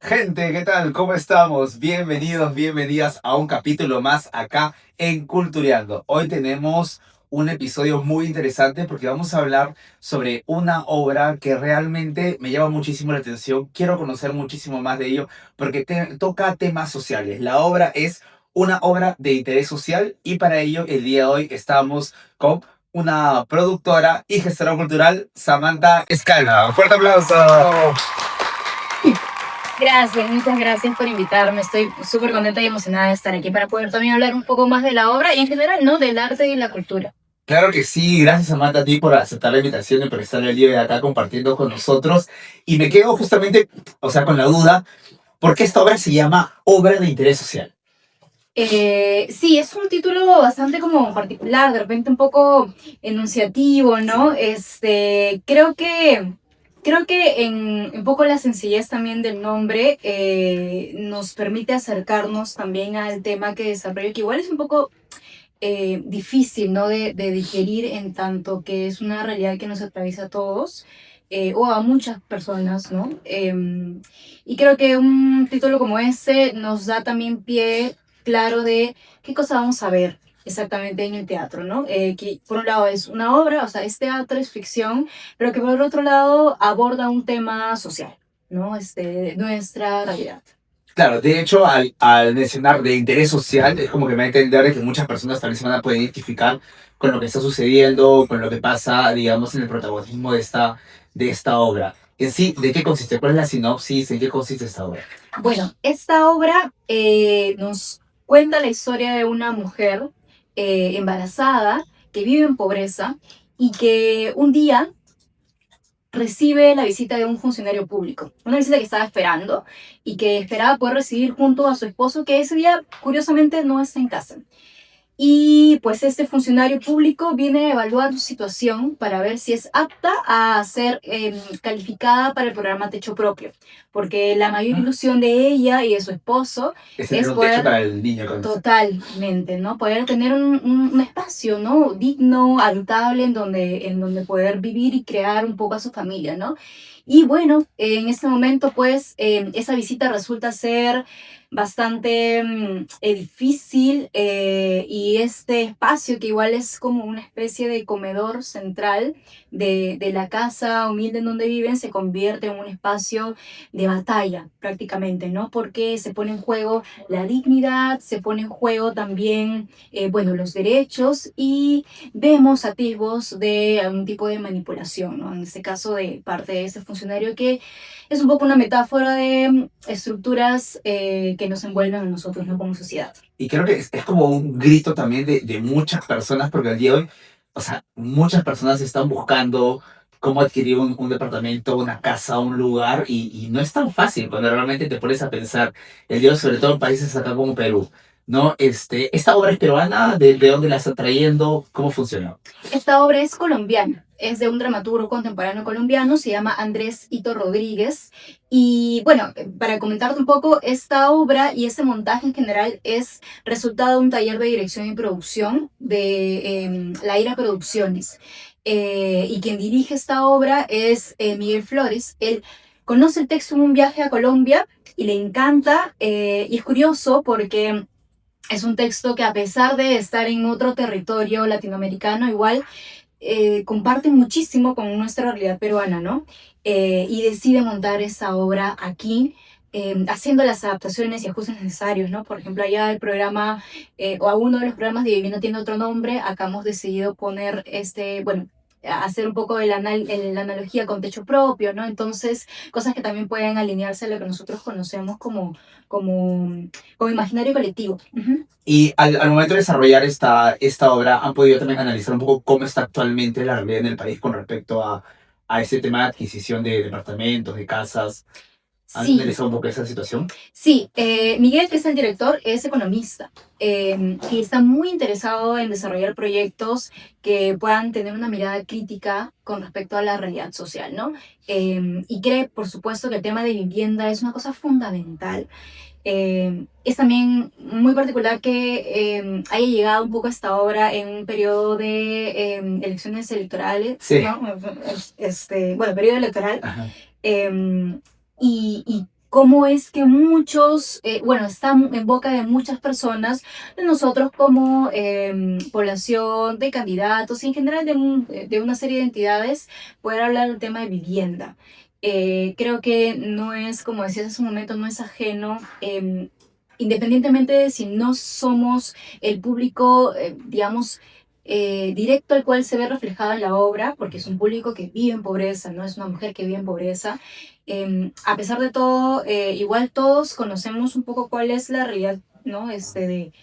Gente, ¿qué tal? ¿Cómo estamos? Bienvenidos, bienvenidas a un capítulo más acá en Cultureando. Hoy tenemos un episodio muy interesante porque vamos a hablar sobre una obra que realmente me llama muchísimo la atención. Quiero conocer muchísimo más de ello porque toca temas sociales. La obra es una obra de interés social y para ello el día de hoy estamos con una productora y gestora cultural, Samantha Escalda. Un fuerte aplauso. Gracias, muchas gracias por invitarme. Estoy súper contenta y emocionada de estar aquí para poder también hablar un poco más de la obra y en general, ¿no? Del arte y la cultura. Claro que sí, gracias Samantha a ti por aceptar la invitación y por estar el día de acá compartiendo con nosotros. Y me quedo justamente, o sea, con la duda, ¿por qué esta obra se llama Obra de Interés Social? Sí, es un título bastante como particular, de repente un poco enunciativo, ¿no? Creo que en un poco la sencillez también del nombre nos permite acercarnos también al tema que desarrollo, que igual es un poco difícil, ¿no? De digerir en tanto que es una realidad que nos atraviesa a todos o a muchas personas, ¿no? Y creo que un título como este nos da también pie claro de qué cosa vamos a ver exactamente en el teatro, ¿no? Que por un lado es una obra, o sea, es teatro, es ficción, pero que por otro lado aborda un tema social, ¿no? Nuestra realidad. Claro, de hecho, al mencionar de interés social, es como que me da a entender que muchas personas tal vez se van a poder identificar con lo que está sucediendo, con lo que pasa, digamos, en el protagonismo de esta obra. En sí, ¿de qué consiste? ¿Cuál es la sinopsis? ¿En qué consiste esta obra? Bueno, esta obra nos cuenta la historia de una mujer embarazada que vive en pobreza y que un día recibe la visita de un funcionario público, una visita que estaba esperando y que esperaba poder recibir junto a su esposo, que ese día curiosamente no está en casa. Y pues este funcionario público viene a evaluar su situación para ver si es apta a ser calificada para el programa Techo Propio, porque la mayor ilusión de ella y de su esposo Es tener es un techo poder para el niño con eso. totalmente, ¿no? Poder tener un espacio, ¿no? Digno, habitable, en donde poder vivir y crear un poco a su familia, ¿no? Y bueno, en este momento, pues, esa visita resulta ser bastante difícil y este espacio que igual es como una especie de comedor central de la casa humilde en donde viven se convierte en un espacio de batalla prácticamente, ¿no? Porque se pone en juego la dignidad, se pone en juego también, bueno, los derechos y vemos atisbos de algún tipo de manipulación, ¿no? En este caso de parte de ese funcionario que es un poco una metáfora de estructuras que nos envuelven a nosotros, ¿no? Como sociedad. Y creo que es como un grito también de muchas personas, porque al día de hoy, o sea, muchas personas están buscando cómo adquirir un departamento, una casa, un lugar, y no es tan fácil cuando realmente te pones a pensar, el día de hoy, sobre todo en países acá como Perú, ¿no? Esta obra es peruana, ¿de dónde la está trayendo? ¿Cómo funciona? Esta obra es colombiana, es de un dramaturgo contemporáneo colombiano, se llama Andrés Hito Rodríguez. Y bueno, para comentarte un poco, esta obra y este montaje en general es resultado de un taller de dirección y producción de La Ira Producciones. Y quien dirige esta obra es Miguel Flores. Él conoce el texto en un viaje a Colombia y le encanta. Y es curioso porque es un texto que a pesar de estar en otro territorio latinoamericano, igual comparte muchísimo con nuestra realidad peruana, ¿no? Y decide montar esa obra aquí, haciendo las adaptaciones y ajustes necesarios, ¿no? Por ejemplo, allá el programa, o a uno de los programas de Vivienda tiene otro nombre, acá hemos decidido poner bueno, hacer un poco la analogía con techo propio, ¿no? Entonces, cosas que también pueden alinearse a lo que nosotros conocemos como, como imaginario colectivo. Ujú. Y al momento de desarrollar esta obra, ¿han podido también analizar un poco cómo está actualmente la realidad en el país con respecto a ese tema de adquisición de departamentos, de casas? ¿Han Sí, analizado un poco esa situación? sí, Miguel, que es el director, es economista y está muy interesado en desarrollar proyectos que puedan tener una mirada crítica con respecto a la realidad social, ¿no? Y cree, por supuesto, que el tema de vivienda es una cosa fundamental. Es también muy particular que haya llegado un poco a esta obra en un periodo de elecciones electorales, Sí. ¿no? Bueno, periodo electoral. Ajá. Eh, y cómo es que muchos, bueno, están en boca de muchas personas, de nosotros como población, de candidatos y en general de una serie de entidades, poder hablar del tema de vivienda. Creo que no es, como decías hace un momento, no es ajeno. Independientemente de si no somos el público, digamos, directo al cual se ve reflejada la obra, porque es un público que vive en pobreza, no es una mujer que vive en pobreza. A pesar de todo, igual todos conocemos un poco cuál es la realidad, ¿no? De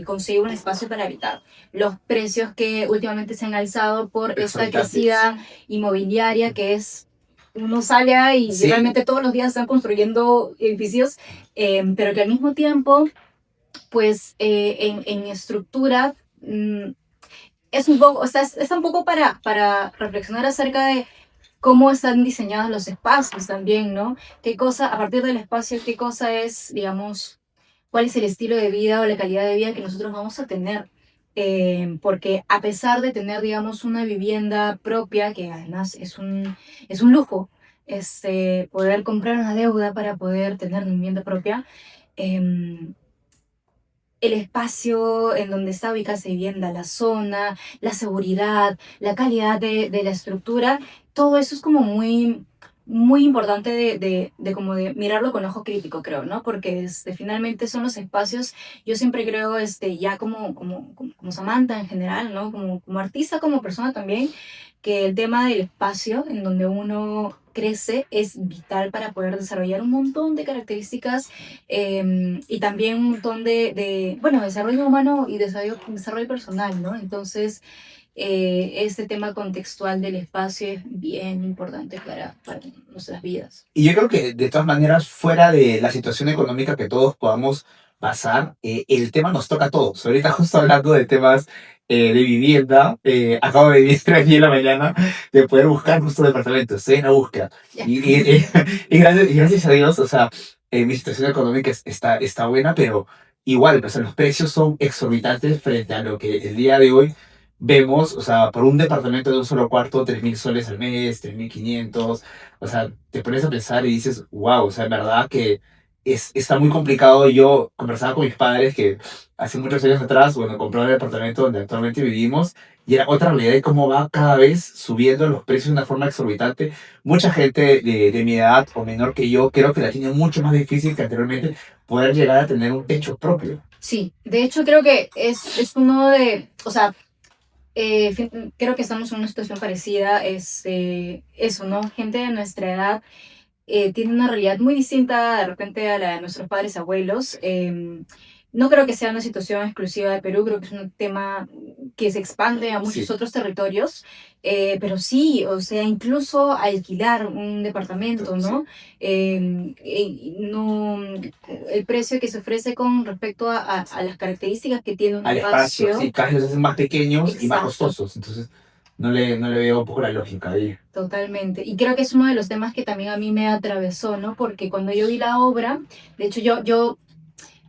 conseguir un espacio para habitar. Los precios que últimamente se han alzado por esta Exorbitantes. crecida inmobiliaria que es... Uno sale ahí y Sí, realmente todos los días están construyendo edificios, pero que al mismo tiempo, pues en estructura, es un poco, o sea, es un poco para reflexionar acerca de cómo están diseñados los espacios también, ¿no? Qué cosa, a partir del espacio, qué cosa es, digamos, cuál es el estilo de vida o la calidad de vida que nosotros vamos a tener. Porque a pesar de tener, digamos, una vivienda propia, que además es un lujo, poder comprar una deuda para poder tener una vivienda propia, eh, el espacio en donde está ubicada esa vivienda, la zona, la seguridad, la calidad de la estructura, todo eso es como muy, muy importante de como de mirarlo con ojo crítico, creo, ¿no? Porque finalmente son los espacios, yo siempre creo, ya como Samantha en general, ¿no? Como artista, como persona también, que el tema del espacio en donde uno crece es vital para poder desarrollar un montón de características y también un montón bueno, desarrollo humano y desarrollo personal, ¿no? Entonces, este tema contextual del espacio es bien importante para nuestras vidas. y yo creo que de todas maneras, fuera de la situación económica que todos podamos pasar, el tema nos toca a todos. Ahorita justo hablando de temas de vivienda, acabo de vivir aquí en la mañana de poder buscar justo departamento, estoy en la búsqueda. Ya. Y gracias a Dios, o sea, mi situación económica está buena, pero igual, o sea, los precios son exorbitantes frente a lo que el día de hoy vemos, o sea, por un departamento de un solo cuarto, 3.000 soles al mes, 3.500. O sea, te pones a pensar y dices, wow, o sea, en verdad que está muy complicado. Yo conversaba con mis padres que hace muchos años atrás, bueno, compraron el departamento donde actualmente vivimos y era otra realidad de cómo va cada vez subiendo los precios de una forma exorbitante. Mucha gente de mi edad o menor que yo creo que la tiene mucho más difícil que anteriormente poder llegar a tener un techo propio. Sí, de hecho creo que es uno de, o sea, creo que estamos en una situación parecida, eso, ¿no? Gente de nuestra edad tiene una realidad muy distinta de repente a la de nuestros padres abuelos. No creo que sea una situación exclusiva de Perú, creo que es un tema que se expande a muchos Sí, otros territorios, pero sí, o sea, incluso alquilar un departamento, sí. ¿no? No, el precio que se ofrece con respecto a las características que tiene un Al espacio, espacio, sí, cada vez los hacen más pequeños y más exacto. costosos. Entonces, no le veo un poco la lógica ahí. Totalmente. Y creo que es uno de los temas que también a mí me atravesó, ¿no? Porque cuando yo vi la obra, de hecho yo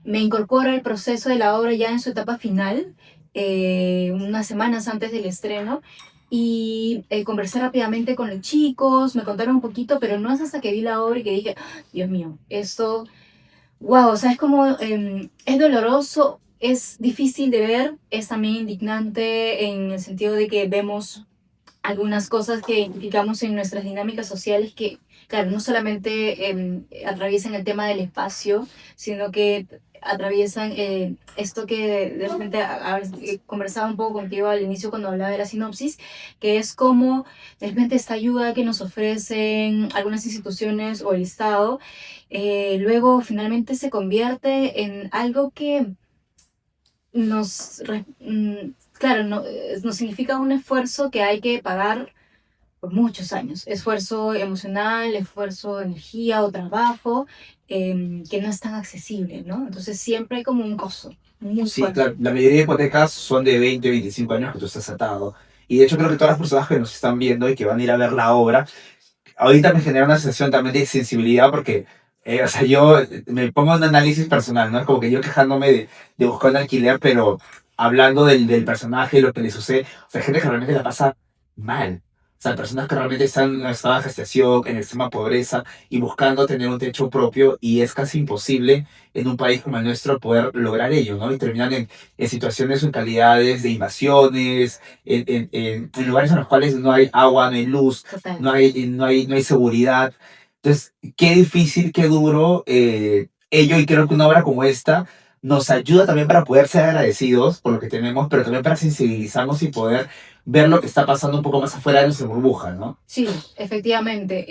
me incorporo al proceso de la obra ya en su etapa final, unas semanas antes del estreno, y conversé rápidamente con los chicos, me contaron un poquito, pero no es hasta que vi la obra y que dije, "Ah, Dios mío, esto, wow, o sea, es como, es doloroso, es difícil de ver, es también indignante en el sentido de que vemos algunas cosas que identificamos en nuestras dinámicas sociales que, claro, no solamente atraviesan el tema del espacio, sino que atraviesan esto que de repente conversaba un poco contigo al inicio cuando hablaba de la sinopsis, que es como de repente esta ayuda que nos ofrecen algunas instituciones o el Estado, luego finalmente se convierte en algo que claro, nos significa un esfuerzo que hay que pagar por muchos años. Esfuerzo emocional, esfuerzo de energía o trabajo, que no es tan accesible, ¿no? Entonces siempre hay como un costo muy Sí, fuerte. claro, la mayoría de hipotecas son de 20, 25 años que tú estás atado. Y de hecho creo que todas las personas que nos están viendo y que van a ir a ver la obra, ahorita me genera una sensación también de sensibilidad porque, o sea, yo me pongo en un análisis personal, ¿no? Es como que yo quejándome de buscar un alquiler, pero hablando del personaje, lo que le sucede, o sea, gente que realmente la pasa mal. O sea, personas que realmente están en un estado de gestación, en extrema pobreza y buscando tener un techo propio y es casi imposible en un país como el nuestro poder lograr ello, ¿no? Y terminan en situaciones o en calidades de invasiones, en lugares en los cuales no hay agua, no hay luz, Total. no hay seguridad. Entonces, qué difícil, qué duro ello y creo que una obra como esta nos ayuda también para poder ser agradecidos por lo que tenemos, pero también para sensibilizarnos y poder ver lo que está pasando un poco más afuera de nuestra burbuja, ¿no? Sí, efectivamente.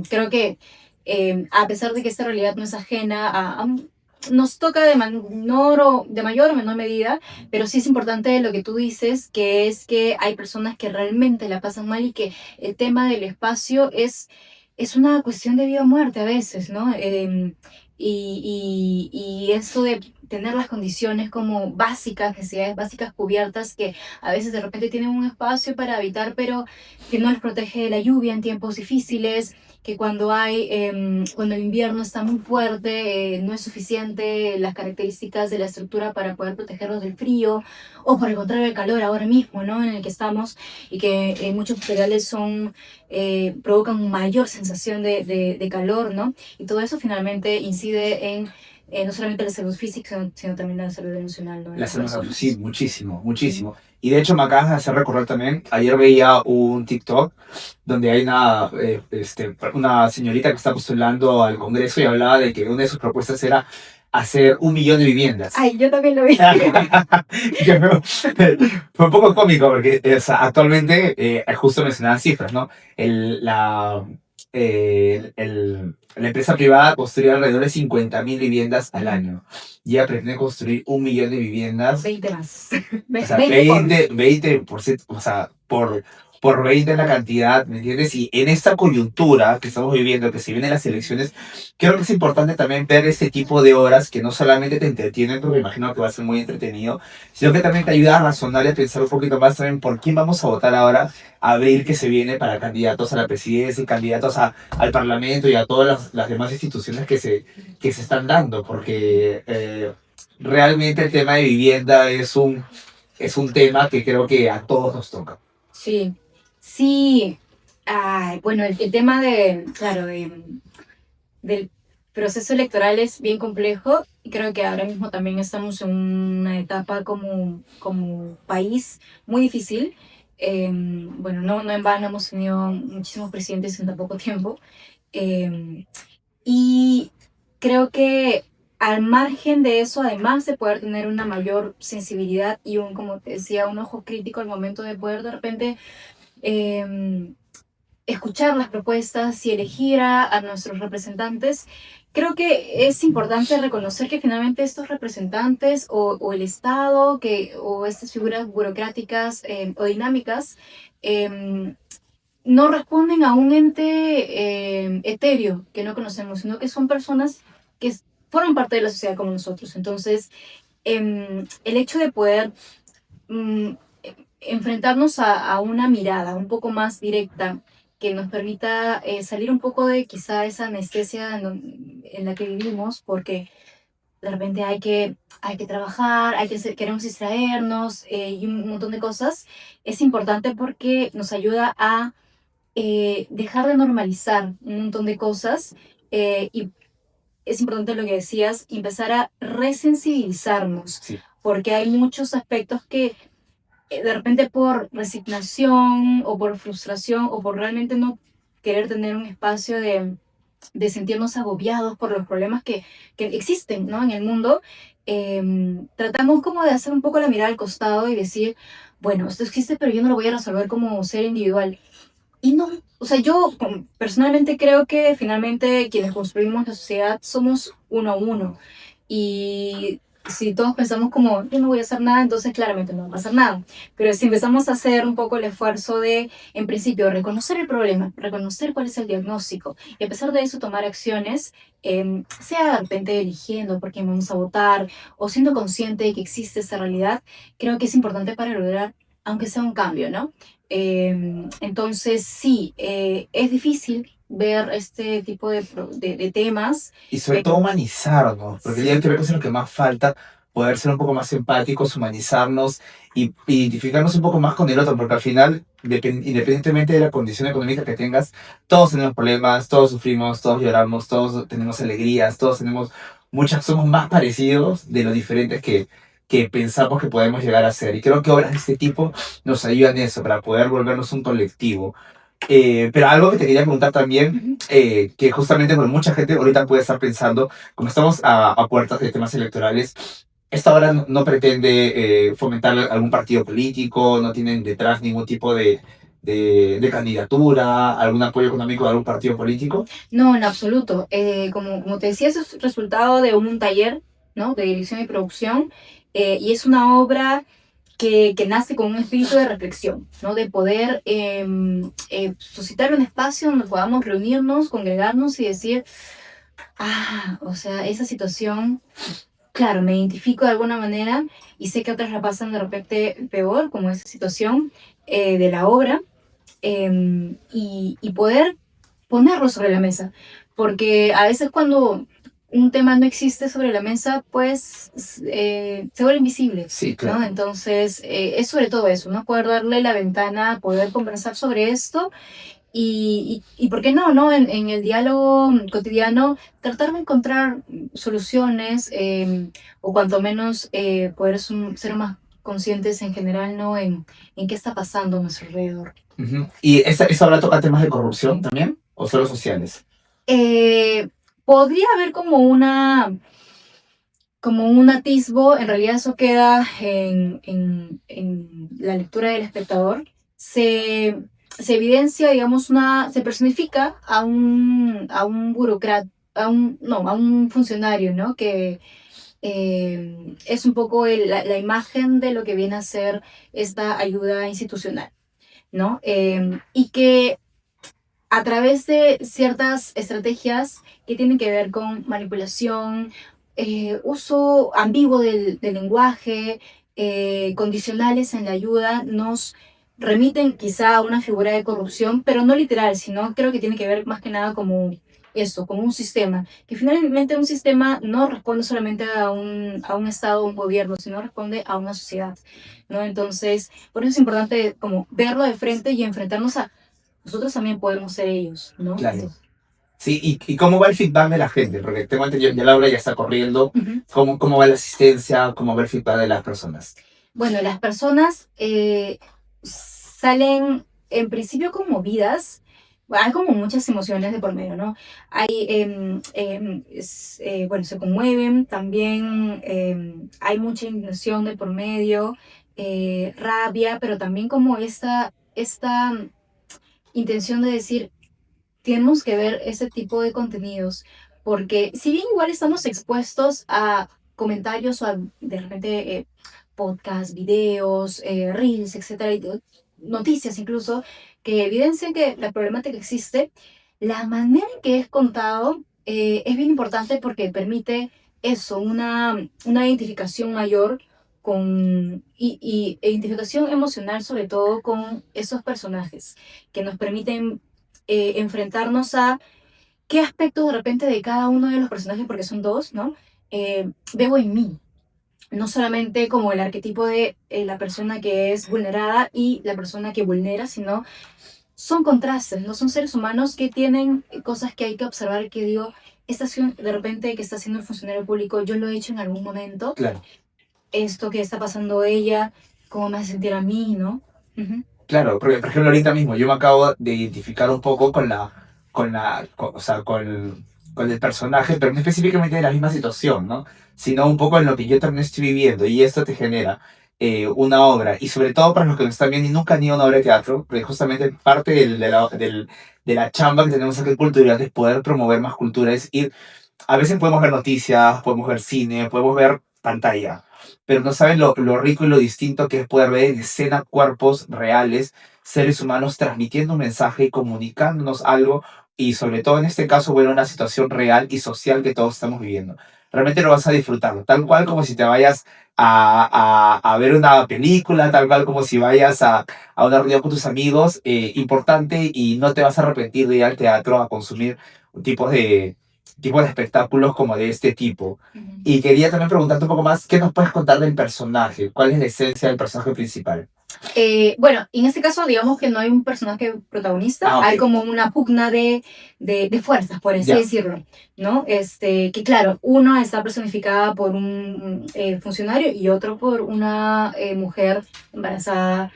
Creo que a pesar de que esta realidad no es ajena nos toca de mayor o menor medida, pero sí es importante lo que tú dices, que es que hay personas que realmente la pasan mal y que el tema del espacio es una cuestión de vida o muerte a veces, ¿no? Y eso de tener las condiciones como básicas, necesidades básicas cubiertas, que a veces de repente tienen un espacio para habitar, pero que no les protege de la lluvia en tiempos difíciles, que cuando el invierno está muy fuerte, no es suficiente las características de la estructura para poder protegerlos del frío, o por el contrario el calor ahora mismo, ¿no? En el que estamos, y que muchos materiales provocan mayor sensación de calor, ¿no? Y todo eso finalmente incide en no solamente la salud física, sino también la salud emocional, ¿no? De La las semana, sí, personas. muchísimo, Sí. muchísimo. Y de hecho me acabas de hacer recordar también, ayer veía un TikTok donde hay una señorita que está postulando al Congreso y hablaba de que una de sus propuestas era hacer 1 millón de viviendas. Ay, yo también lo vi. Que fue un poco cómico porque o sea, actualmente justo mencionaban cifras, ¿no? La empresa privada construye alrededor de 50.000 viviendas al año y ella pretende construir 1 millón de viviendas, 20 más. o sea, 20 por. 20%, o sea, por 20 la cantidad, ¿me entiendes? Y en esta coyuntura que estamos viviendo, que se vienen las elecciones, creo que es importante también ver este tipo de obras que no solamente te entretienen, porque me imagino que va a ser muy entretenido, sino que también te ayuda a razonar y a pensar un poquito más también por quién vamos a votar ahora, abril que se viene para candidatos a la presidencia y candidatos al Parlamento y a todas las demás instituciones que se están dando, porque realmente el tema de vivienda es un tema que creo que a todos nos toca. Sí, sí. Ay, bueno, el tema claro, del proceso electoral es bien complejo y creo que ahora mismo también estamos en una etapa como país muy difícil. Bueno, no en vano hemos tenido muchísimos presidentes en tan poco tiempo. Eh, y creo que al margen de eso, además de poder tener una mayor sensibilidad y como te decía, un ojo crítico al momento de poder de repente eh, escuchar las propuestas y elegir a nuestros representantes, creo que es importante reconocer que finalmente estos representantes o el Estado o estas figuras burocráticas o dinámicas eh, no responden a un ente etéreo que no conocemos, sino que son personas que forman parte de la sociedad como nosotros. Entonces, el hecho de poder mm, enfrentarnos a una mirada un poco más directa que nos permita salir un poco de quizá esa anestesia en la que vivimos, porque de repente hay que trabajar, queremos distraernos y un montón de cosas, es importante porque nos ayuda a dejar de normalizar un montón de cosas y es importante lo que decías, empezar a resensibilizarnos, Sí. porque hay muchos aspectos que de repente por resignación o por frustración o por realmente no querer tener un espacio de sentirnos agobiados por los problemas que existen, ¿no? En el mundo, tratamos como de hacer un poco la mirada al costado y decir, bueno, esto existe, pero yo no lo voy a resolver como ser individual. Y no, o sea, yo personalmente creo que finalmente quienes construimos la sociedad somos uno a uno. Y si todos pensamos como, yo no voy a hacer nada, entonces claramente no va a pasar nada. Pero si empezamos a hacer un poco el esfuerzo de, en principio, reconocer el problema, reconocer cuál es el diagnóstico, y a pesar de eso tomar acciones, sea de repente eligiendo por quién vamos a votar, o siendo consciente de que existe esa realidad, creo que es importante para lograr, aunque sea un cambio, ¿no? Entonces, sí, es difícil ver este tipo de temas. Y sobre todo humanizarnos, porque yo Sí, creo que eso es lo que más falta, poder ser un poco más empáticos, humanizarnos y identificarnos un poco más con el otro, porque al final independientemente de la condición económica que tengas, todos tenemos problemas, todos sufrimos, todos lloramos, todos tenemos alegrías, todos tenemos somos más parecidos de lo diferentes que pensamos que podemos llegar a ser. Y creo que obras de este tipo nos ayudan en eso, para poder volvernos un colectivo. Pero algo que te quería preguntar también, que justamente por mucha gente ahorita puede estar pensando, como estamos a puertas de temas electorales, esta obra no pretende fomentar algún partido político, no tienen detrás ningún tipo de candidatura, algún apoyo económico de algún partido político. No, en absoluto. Como te decía, eso es resultado de un taller, ¿no? De dirección y producción, y es una obra que nace con un espíritu de reflexión, ¿no? De poder suscitar un espacio donde podamos reunirnos, congregarnos y decir, o sea, esa situación, claro, me identifico de alguna manera y sé que otras la pasan de repente peor, como esa situación de la obra, y poder ponerlo sobre la mesa, porque a veces cuando un tema no existe sobre la mesa, pues se vuelve invisible, Sí, ¿no? claro. Entonces, es sobre todo eso, ¿no? Poder darle la ventana, poder conversar sobre esto y ¿por qué no, no? En el diálogo cotidiano, tratar de encontrar soluciones o cuanto menos poder ser más conscientes en general, ¿no? En qué está pasando a nuestro alrededor. Ujú. ¿Y esa obra toca temas de corrupción también? ¿O solo sociales? Eh, Podría haber como un atisbo, en realidad eso queda en la lectura del espectador. Se evidencia, digamos, se personifica a un burócrata, no, a un funcionario, ¿no? Que es un poco la imagen de lo que viene a ser esta ayuda institucional, ¿no? Y que a través de ciertas estrategias que tienen que ver con manipulación, uso ambiguo del lenguaje, condicionales en la ayuda, nos remiten quizá a una figura de corrupción, pero no literal, sino creo que tiene que ver más que nada como esto, como un sistema, que finalmente un sistema no responde solamente a un Estado o un gobierno, sino responde a una sociedad, ¿no? Entonces, por eso es importante como verlo de frente y enfrentarnos a nosotros también podemos ser ellos, ¿no? Claro. Entonces, Sí, ¿y cómo va el feedback de la gente? Porque tengo entendido, ya la obra ya está corriendo. ujú. ¿Cómo va la asistencia? ¿Cómo va el feedback de las personas? Bueno, las personas salen en principio conmovidas. Hay como muchas emociones de por medio, ¿no? Hay, bueno, se conmueven, también hay mucha indignación de por medio, rabia, pero también como esta intención de decir, tenemos que ver ese tipo de contenidos, porque si bien igual estamos expuestos a comentarios o a de repente podcasts, videos, reels, etcétera, noticias incluso, que evidencian que la problemática existe, la manera en que es contado es bien importante porque permite eso, una identificación mayor e identificación emocional sobre todo con esos personajes que nos permiten enfrentarnos a qué aspectos de repente de cada uno de los personajes, porque son dos, ¿no? Veo en mí. No solamente como el arquetipo de la persona que es vulnerada y la persona que vulnera, sino son contrastes, no son seres humanos que tienen cosas que hay que observar, que digo, esta acción de repente que está haciendo el funcionario público, yo lo he hecho en algún momento, Claro. esto que está pasando ella, cómo me hace sentir a mí, ¿no? Ujú. Claro, porque por ejemplo ahorita mismo yo me acabo de identificar un poco o sea, con el personaje, pero no específicamente de la misma situación, ¿no? Sino un poco en lo que yo también estoy viviendo y esto te genera una obra y sobre todo para los que nos están viendo y nunca han ido a una obra de teatro, porque justamente parte de la chamba que tenemos aquí en Cultural es poder promover más cultura, es ir, a veces podemos ver noticias, podemos ver cine, podemos ver pantalla, pero no saben lo rico y lo distinto que es poder ver en escena cuerpos reales, seres humanos transmitiendo un mensaje y comunicándonos algo, y sobre todo en este caso, bueno, una situación real y social que todos estamos viviendo. Realmente lo vas a disfrutar, tal cual como si te vayas a ver una película, tal cual como si vayas a una reunión con tus amigos, importante y no te vas a arrepentir de ir al teatro a consumir un tipo tipos de espectáculos como de este tipo. Ujú. Y quería también preguntarte un poco más, ¿qué nos puedes contar del personaje? ¿Cuál es la esencia del personaje principal? Bueno, en este caso, digamos que no hay un personaje protagonista, Ah, hay ok. como una pugna de fuerzas, por así Ya. decirlo, ¿no? Que claro, uno está personificada por un funcionario y otro por una mujer embarazada,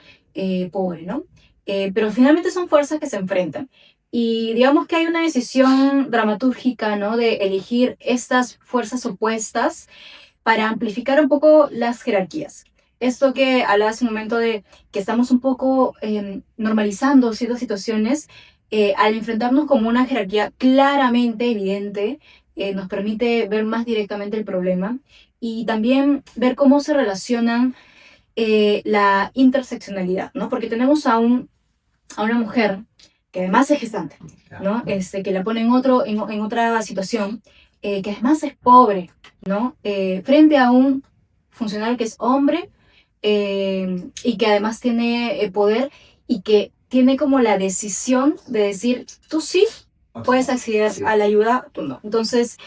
pobre, ¿no? Pero finalmente son fuerzas que se enfrentan. Y digamos que hay una decisión dramatúrgica, ¿no? De elegir estas fuerzas opuestas para amplificar un poco las jerarquías. Esto que hablaba hace un momento de que estamos un poco normalizando ciertas situaciones, al enfrentarnos con una jerarquía claramente evidente, nos permite ver más directamente el problema y también ver cómo se relacionan la interseccionalidad, ¿no? Porque tenemos a una mujer que además es gestante, ¿no? Que la pone en otra situación, que además es pobre, ¿no? Frente a un funcionario que es hombre y que además tiene poder y que tiene como la decisión de decir, tú sí puedes acceder a la ayuda, tú no. Entonces,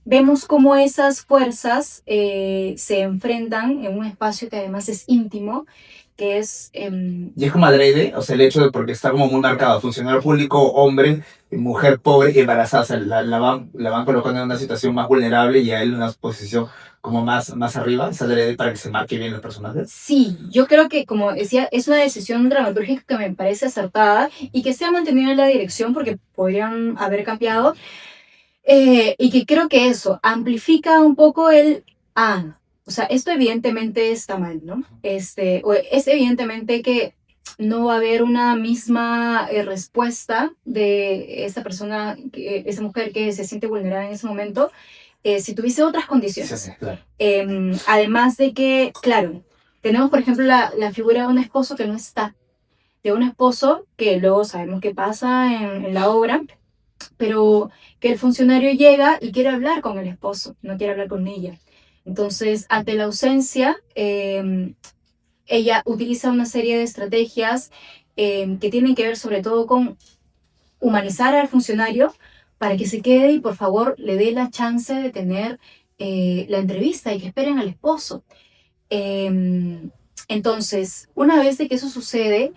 vemos cómo esas fuerzas se enfrentan en un espacio que además es íntimo, que es... Y es como adrede, o sea, el hecho de porque está como muy marcado, funcionario público, hombre, mujer pobre y embarazada, o sea, la van colocando en una situación más vulnerable y a él en una posición como más arriba, es adrede para que se marque bien los personajes. Sí, yo creo que, como decía, es una decisión dramatúrgica que me parece acertada y que se ha mantenido en la dirección porque podrían haber cambiado. Y que creo que eso amplifica un poco o sea, esto evidentemente está mal, ¿no? O es evidentemente que no va a haber una misma respuesta de esa persona, esa mujer que se siente vulnerada en ese momento, si tuviese otras condiciones. Sí, claro. Además de que, claro, tenemos, por ejemplo, la figura de un esposo que no está, de un esposo que luego sabemos qué pasa en la obra, pero que el funcionario llega y quiere hablar con el esposo, no quiere hablar con ella. Entonces, ante la ausencia, ella utiliza una serie de estrategias que tienen que ver sobre todo con humanizar al funcionario para que se quede y por favor le dé la chance de tener la entrevista y que esperen al esposo. Entonces, una vez de que eso sucede,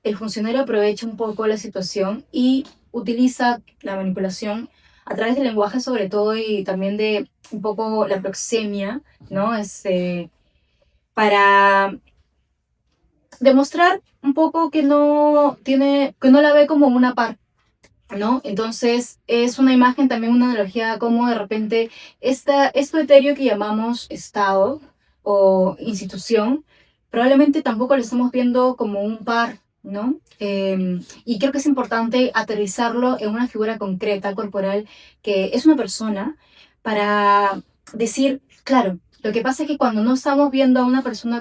el funcionario aprovecha un poco la situación y utiliza la manipulación a través del lenguaje sobre todo y también de un poco la proxemia, ¿no? Para demostrar un poco que no la ve como una par, ¿no? Entonces es una imagen, también una analogía como de repente esto etéreo que llamamos Estado o institución, probablemente tampoco lo estamos viendo como un par, ¿no? Y creo que es importante aterrizarlo en una figura concreta, corporal, que es una persona, para decir, claro, lo que pasa es que cuando no estamos viendo a una persona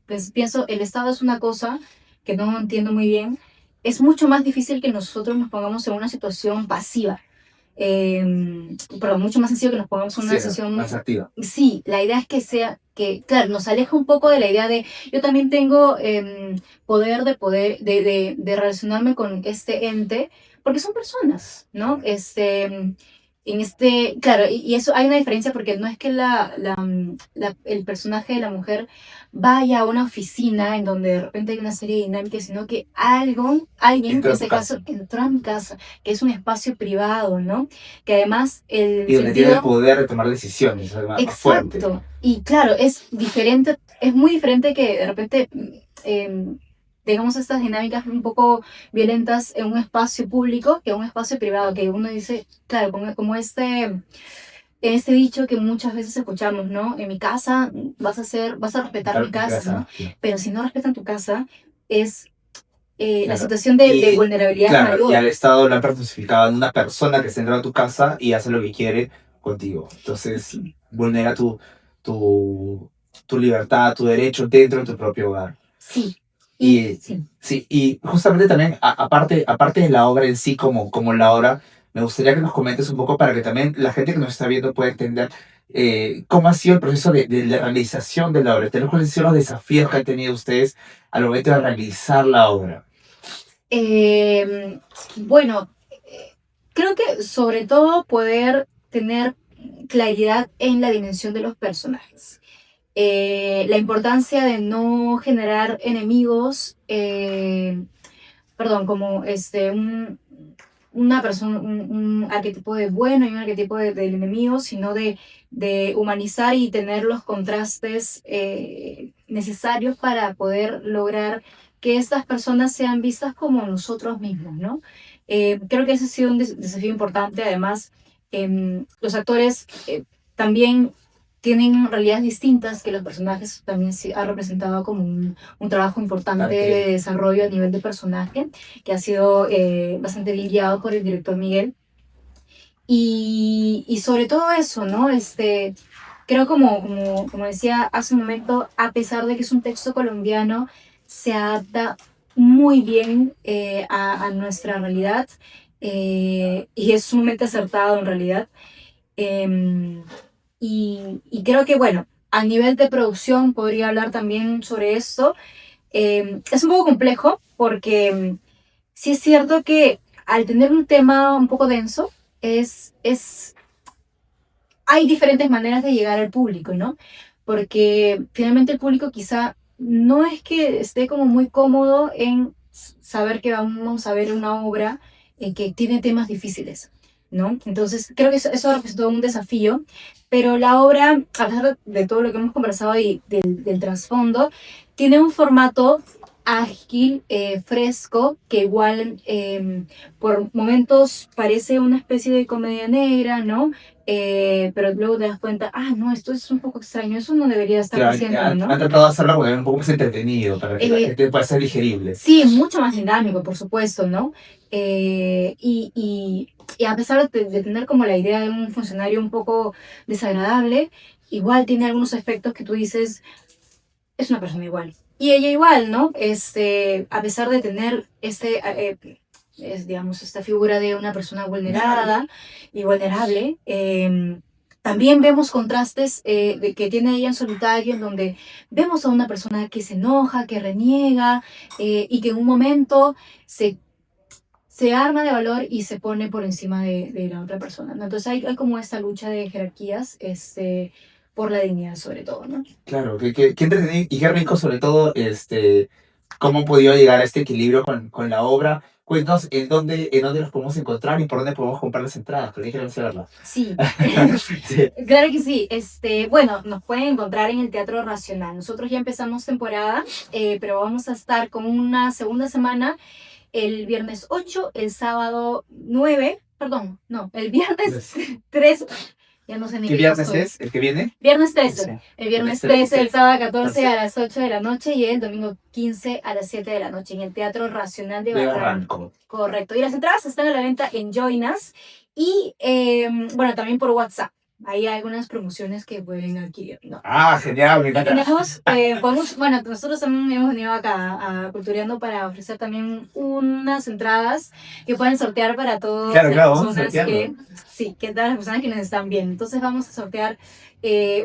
pues, pienso, el Estado es una cosa que no entiendo muy bien, es mucho más difícil que nosotros nos pongamos en una situación pasiva. Perdón, mucho más sencillo que nos pongamos en una situación más activa. Sí, la idea es que sea, que claro, nos aleja un poco de la idea de yo también tengo de relacionarme con este ente, porque son personas, ¿no? Claro, y eso hay una diferencia porque no es que el personaje de la mujer vaya a una oficina en donde de repente hay una serie de dinámicas, sino que alguien, en este caso, entró a mi casa, que es un espacio privado, ¿no? Que además y donde tiene el poder de tomar decisiones, más fuerte. Exacto. Y claro, es diferente, es muy diferente que de repente tengamos estas dinámicas un poco violentas en un espacio público que en un espacio privado, que uno dice, claro, como este dicho que muchas veces escuchamos, ¿no? En mi casa vas a respetar mi casa, ¿no? Claro. Pero si no respetan tu casa, es la Claro. situación de vulnerabilidad Claro, mayor. y al Estado lo han personificado en una persona que se entra a tu casa y hace lo que quiere contigo. Entonces, Sí. vulnera tu, tu libertad, tu derecho dentro de tu propio hogar. Sí. Sí, y justamente también, aparte de la obra en sí como la obra, me gustaría que nos comentes un poco para que también la gente que nos está viendo pueda entender cómo ha sido el proceso de la realización de la obra. ¿Cuáles han sido los desafíos que han tenido ustedes al momento de realizar la obra? Bueno, Creo que sobre todo poder tener claridad en la dimensión de los personajes. La importancia de no generar enemigos, perdón, como una persona, un arquetipo de bueno y un arquetipo del enemigo, sino de humanizar y tener los contrastes necesarios para poder lograr que estas personas sean vistas como nosotros mismos, ¿no? Creo que ese ha sido un desafío importante. Además, los actores también tienen realidades distintas que los personajes. También sí ha representado como un trabajo importante de desarrollo a nivel de personaje, que ha sido bastante bien guiado por el director Miguel. Y sobre todo eso, ¿no? Creo como decía hace un momento, a pesar de que es un texto colombiano, se adapta muy bien a nuestra realidad, y es sumamente acertado en realidad. Em, y creo que, bueno, a nivel de producción podría hablar también sobre esto. Es un poco complejo porque sí es cierto que al tener un tema un poco denso, hay diferentes maneras de llegar al público, ¿no? Porque finalmente el público quizá no es que esté como muy cómodo en saber que vamos a ver una obra que tiene temas difíciles, ¿no? Entonces creo que eso representó un desafío, pero la obra, a pesar de todo lo que hemos conversado y del trasfondo, tiene un formato ágil, fresco, que igual por momentos parece una especie de comedia negra, ¿no? Pero luego te das cuenta, no, esto es un poco extraño, eso no debería estar Claro, haciendo, ¿no? han tratado de hacerlo porque es un poco más entretenido, para que la gente pueda ser digerible. Sí, mucho más dinámico, por supuesto, ¿no? Y a pesar de tener como la idea de un funcionario un poco desagradable, igual tiene algunos aspectos que tú dices, es una persona igual. Y ella igual, ¿no? A pesar de tener digamos, esta figura de una persona vulnerada y vulnerable, también vemos contrastes de que tiene ella en solitario, en donde vemos a una persona que se enoja, que reniega, y que en un momento se arma de valor y se pone por encima de la otra persona, ¿no? Entonces hay como esta lucha de jerarquías, por la dignidad sobre todo, ¿no? Claro, que entretenido y qué rico sobre todo, cómo han podido llegar a este equilibrio con la obra. Cuéntanos en dónde los podemos encontrar y por dónde podemos comprar las entradas, porque queremos verlas. Sí, Sí. claro que sí. Bueno, nos pueden encontrar en el Teatro Racional. Nosotros ya empezamos temporada, pero vamos a estar con una segunda semana el viernes 8, el sábado 9, perdón, no, el viernes 3, ya no sé ni ¿Qué qué viernes estoy. es? ¿El que viene? Viernes 13, Sí. el viernes 13, 13, el sábado 14 14. a las 8 de la noche y el domingo 15 a las 7 de la noche en el Teatro Racional de De Barranco. Barranco. Correcto. Y las entradas están a la venta en Join Us y, bueno, también por WhatsApp. Hay algunas promociones que pueden adquirir, ¿no? Genial, me encanta. Bueno, nosotros también hemos venido acá a Cultureando para ofrecer también unas entradas que pueden sortear para todas Claro, las claro, vamos a personas sortearlo. que todas las personas que nos están viendo. Entonces vamos a sortear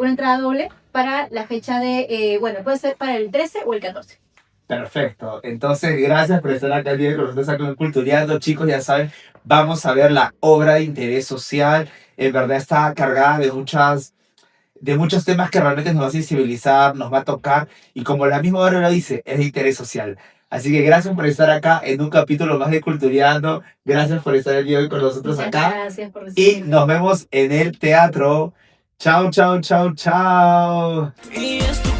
una entrada doble para la fecha de, bueno, puede ser para el 13 o el 14. Perfecto. Entonces, gracias por estar acá el día con nosotros acá en Cultureando. Chicos, ya saben, vamos a ver la obra de interés social. En verdad está cargada de muchos temas que realmente nos va a sensibilizar, nos va a tocar. Y como la misma obra lo dice, es de interés social. Así que gracias por estar acá en un capítulo más de Cultureando. Gracias por estar el día de hoy con nosotros Muchas acá. gracias por Y recibirme. nos vemos en el teatro. Chao, chao, chao, chao. Y es tu